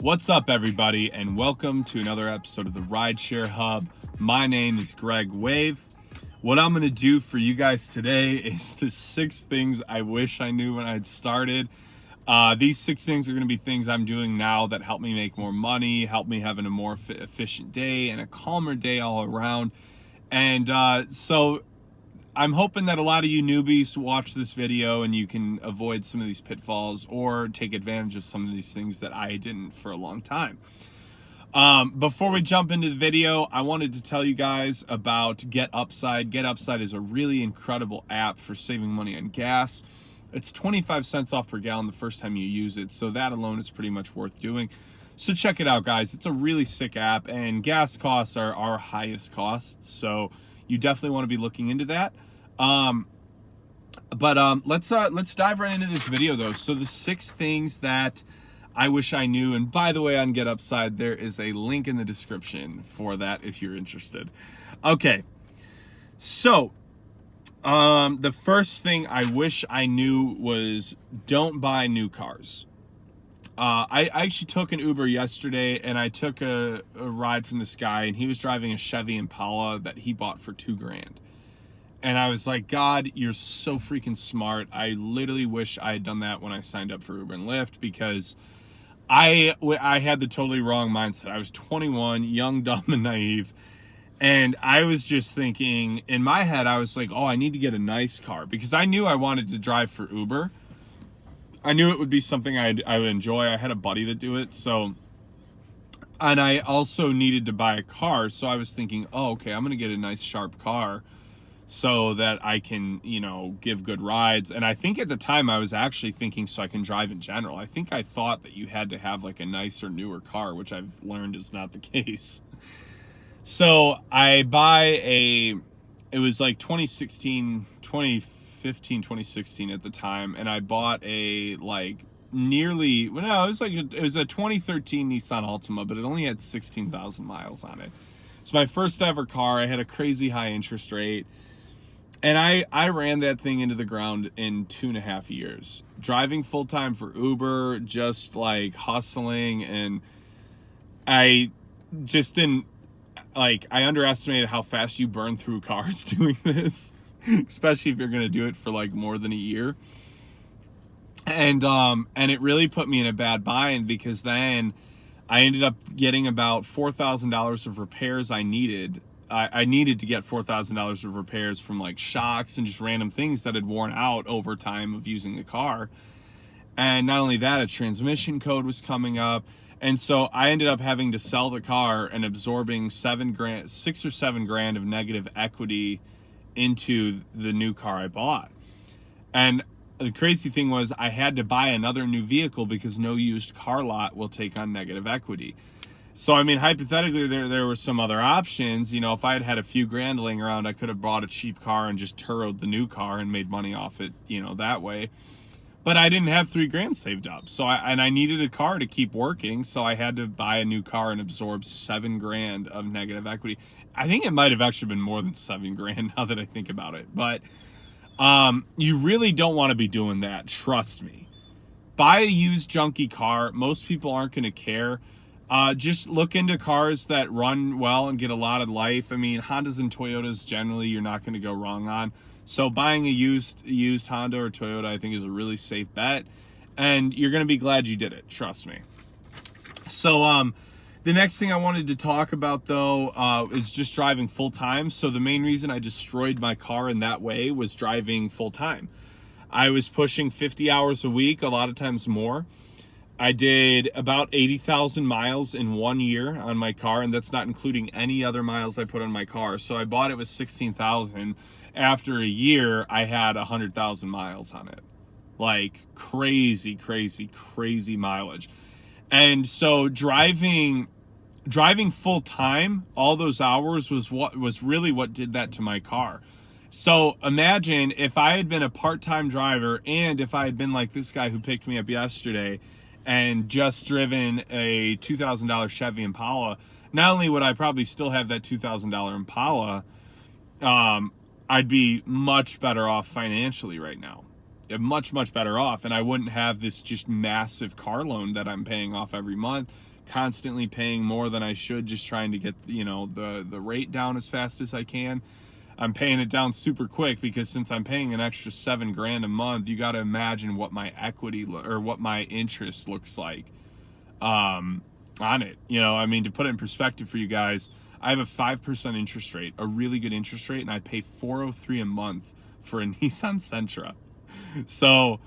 What's up, everybody, and welcome to another episode of the Rideshare Hub. My name is Greg Wave. What I'm going to do for you guys today is the 6 things I wish I knew when I had started. These 6 things are going to be things I'm doing now that help me make more money, help me having a more efficient day and a calmer day all around. And so I'm hoping that a lot of you newbies watch this video and you can avoid some of these pitfalls or take advantage of some of these things that I didn't for a long time. Before we jump into the video, I wanted to tell you guys about GetUpside. GetUpside is a really incredible app for saving money on gas. It's 25 cents off per gallon the first time you use it, so that alone is pretty much worth doing. So check it out, guys. It's a really sick app, and gas costs are our highest costs, so you definitely want to be looking into that. Let's dive right into this video though. So the 6 things that I wish I knew, and by the way, on GetUpside there is a link in the description for that if you're interested. Okay, so the first thing I wish I knew was don't buy new cars. I actually took an Uber yesterday, and I took a ride from this guy, and he was driving a Chevy Impala that he bought for $2,000. And I was like, God, you're so freaking smart. I literally wish I had done that when I signed up for Uber and Lyft, because I had the totally wrong mindset. I was 21, young, dumb, and naive. And I was just thinking, in my head, I was like, oh, I need to get a nice car, because I knew I wanted to drive for Uber. I knew it would be something I would enjoy. I had a buddy that do it. So, and I also needed to buy a car. So I was thinking, oh, okay, I'm going to get a nice, sharp car so that I can, give good rides. And I think at the time I was actually thinking so I can drive in general. I think I thought that you had to have like a nicer, newer car, which I've learned is not the case. So I it was like 2015, 2016 at the time. And I bought it was a 2013 Nissan Altima, but it only had 16,000 miles on it. It's my first ever car. I had a crazy high interest rate. And I ran that thing into the ground in 2.5 years. Driving full-time for Uber, just like hustling, and I just didn't, I underestimated how fast you burn through cars doing this, especially if you're going to do it for like more than a year. And it really put me in a bad bind, because then I ended up getting about $4,000 of repairs I needed. I needed to get $4,000 of repairs from like shocks and just random things that had worn out over time of using the car. And not only that, a transmission code was coming up. And so I ended up having to sell the car and absorbing $6 or $7 grand of negative equity into the new car I bought. And the crazy thing was I had to buy another new vehicle because no used car lot will take on negative equity. So, I mean, hypothetically, there were some other options. If I had had a few grand laying around, I could have bought a cheap car and just turboed the new car and made money off it, that way. But I didn't have $3 grand saved up. So, I needed a car to keep working. So I had to buy a new car and absorb $7 grand of negative equity. I think it might have actually been more than $7 grand now that I think about it. But you really don't want to be doing that. Trust me. Buy a used junky car. Most people aren't going to care. Just look into cars that run well and get a lot of life. I mean, Hondas and Toyotas generally you're not going to go wrong on. So buying a used Honda or Toyota, I think, is a really safe bet, and you're going to be glad you did it. Trust me. So the next thing I wanted to talk about though is just driving full time. So the main reason I destroyed my car in that way was driving full time. I was pushing 50 hours a week, a lot of times more. I did about 80,000 miles in 1 year on my car, and that's not including any other miles I put on my car. So I bought it with 16,000. After a year, I had 100,000 miles on it. Like crazy, crazy, crazy mileage. And so driving full time, all those hours was really what did that to my car. So imagine if I had been a part-time driver, and if I had been like this guy who picked me up yesterday and just driven a $2,000 Chevy Impala. Not only would I probably still have that $2,000 Impala, I'd be much better off financially right now. Much, much better off. And I wouldn't have this just massive car loan that I'm paying off every month constantly paying more than I should, just trying to get, you know, the rate down as fast as I can. I'm paying it down super quick because since I'm paying an extra $7,000 a month, you got to imagine what my equity or what my interest looks like on it. You know, I mean, to put it in perspective for you guys, I have a 5% interest rate, a really good interest rate, and I pay $403 a month for a Nissan Sentra. So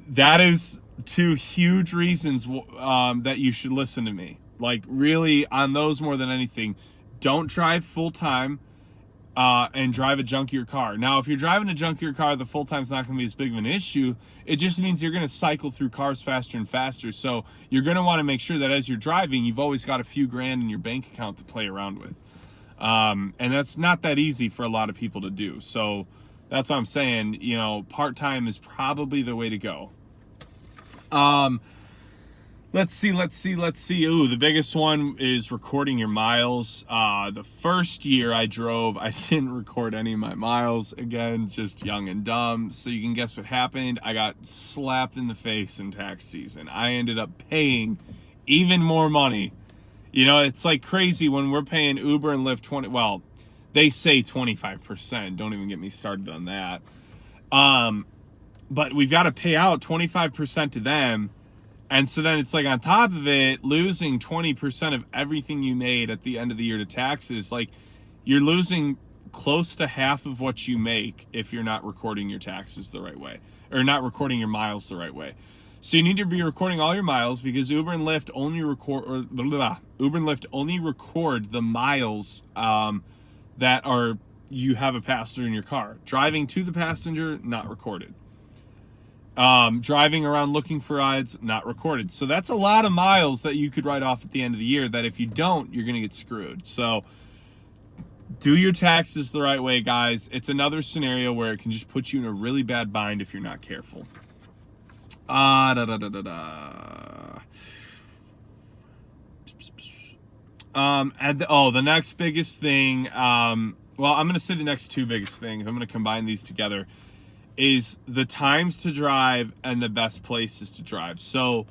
that is two huge reasons that you should listen to me. Like, really, on those more than anything, don't drive full time. And drive a junkier car. Now, if you're driving a junkier car, the full time's not going to be as big of an issue. It just means you're going to cycle through cars faster and faster. So you're going to want to make sure that as you're driving, you've always got a few grand in your bank account to play around with. And that's not that easy for a lot of people to do. So that's what I'm saying. You know, part-time is probably the way to go. Let's see. Ooh, the biggest one is recording your miles. The first year I drove, I didn't record any of my miles. Again, just young and dumb. So you can guess what happened. I got slapped in the face in tax season. I ended up paying even more money. You know, it's like crazy when we're paying Uber and Lyft well, they say 25%. Don't even get me started on that. But we've got to pay out 25% to them. And so then it's like on top of it, losing 20% of everything you made at the end of the year to taxes. Like, you're losing close to half of what you make if you're not recording your taxes the right way, or not recording your miles the right way. So you need to be recording all your miles, because Uber and Lyft only record the miles that are you have a passenger in your car. Driving to the passenger, not recorded. Driving around looking for rides, not recorded. So that's a lot of miles that you could write off at the end of the year that if you don't, you're going to get screwed. So do your taxes the right way, guys. It's another scenario where it can just put you in a really bad bind if you're not careful. And the next biggest thing, well, I'm going to say the next two biggest things. I'm going to combine these together. Is the times to drive and the best places to drive. So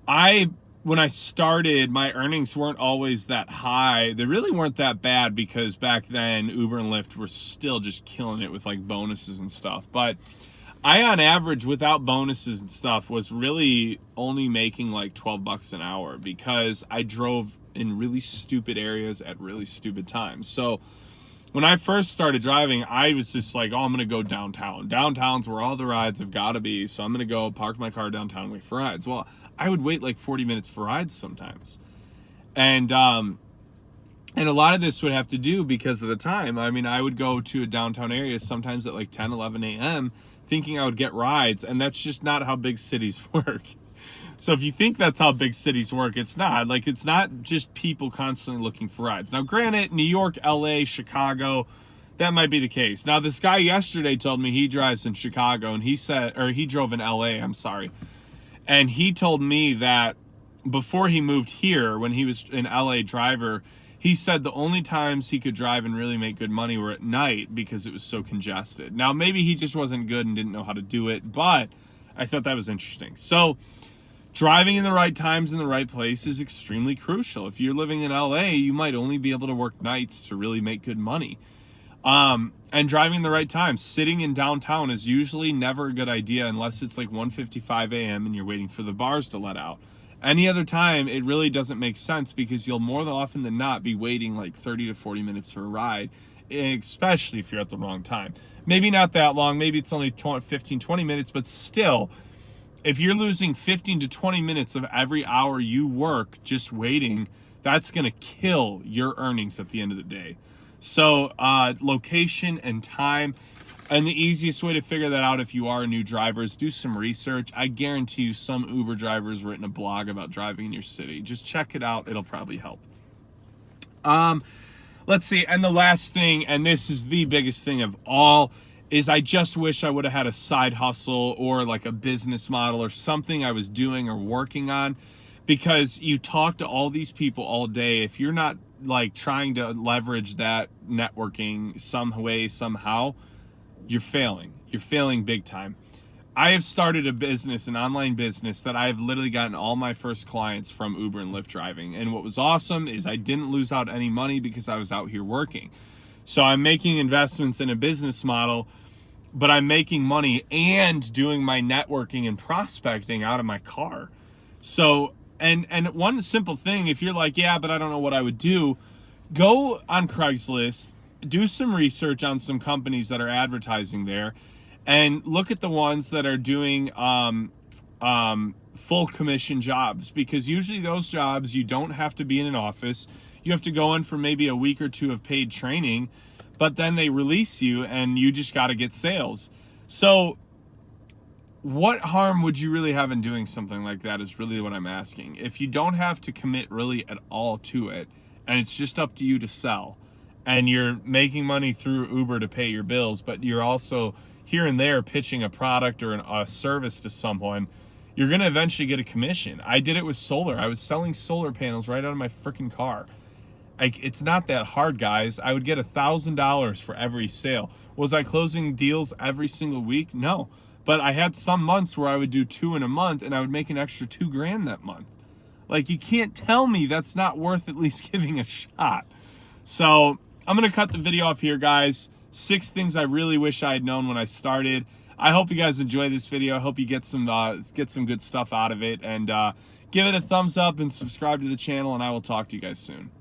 when I started, my earnings weren't always that high. They really weren't that bad because back then Uber and Lyft were still just killing it with like bonuses and stuff. But I, on average, without bonuses and stuff, was really only making like $12 an hour because I drove in really stupid areas at really stupid times. So when I first started driving, I was just like, oh, I'm going to go downtown. Downtown's where all the rides have got to be, so I'm going to go park my car downtown and wait for rides. Well, I would wait like 40 minutes for rides sometimes. And a lot of this would have to do because of the time. I mean, I would go to a downtown area sometimes at like 10, 11 a.m. thinking I would get rides, and that's just not how big cities work. So if you think that's how big cities work, it's not. Like, it's not just people constantly looking for rides. Now, granted, New York, LA, Chicago, that might be the case. Now, this guy yesterday told me he drives in Chicago, and he drove in LA, I'm sorry. And he told me that before he moved here, when he was an LA driver, he said the only times he could drive and really make good money were at night because it was so congested. Now, maybe he just wasn't good and didn't know how to do it, but I thought that was interesting. So driving in the right times in the right place is extremely crucial. If you're living in LA, you might only be able to work nights to really make good money. And driving in the right time, sitting in downtown is usually never a good idea unless it's like 1:55 a.m. and you're waiting for the bars to let out. Any other time, it really doesn't make sense because you'll more often than not be waiting like 30 to 40 minutes for a ride, especially if you're at the wrong time. Maybe not that long, maybe it's only 15, 20 minutes, but still, if you're losing 15 to 20 minutes of every hour you work just waiting, that's going to kill your earnings at the end of the day. So location and time, and the easiest way to figure that out if you are a new driver is do some research. I guarantee you some Uber driver's written a blog about driving in your city. Just check it out. It'll probably help. Let's see. And the last thing, and this is the biggest thing of all, is I just wish I would have had a side hustle or like a business model or something I was doing or working on, because you talk to all these people all day. If you're not like trying to leverage that networking some way, somehow, you're failing. You're failing big time. I have started a business, an online business, that I have literally gotten all my first clients from Uber and Lyft driving. And what was awesome is I didn't lose out any money because I was out here working. So I'm making investments in a business model, but I'm making money and doing my networking and prospecting out of my car. So, and one simple thing, if you're like, yeah, but I don't know what I would do, go on Craigslist, do some research on some companies that are advertising there, and look at the ones that are doing full commission jobs, because usually those jobs, you don't have to be in an office. You have to go in for maybe a week or two of paid training, but then they release you and you just got to get sales. So what harm would you really have in doing something like that is really what I'm asking. If you don't have to commit really at all to it, and it's just up to you to sell, and you're making money through Uber to pay your bills, but you're also here and there pitching a product or a service to someone, you're going to eventually get a commission. I did it with solar. I was selling solar panels right out of my freaking car. Like, it's not that hard, guys. I would get $1,000 for every sale. Was I closing deals every single week? No. But I had some months where I would do 2 in a month and I would make an extra $2,000 that month. Like, you can't tell me that's not worth at least giving a shot. So I'm going to cut the video off here, guys. 6 things I really wish I had known when I started. I hope you guys enjoy this video. I hope you get some good stuff out of it. And give it a thumbs up and subscribe to the channel, and I will talk to you guys soon.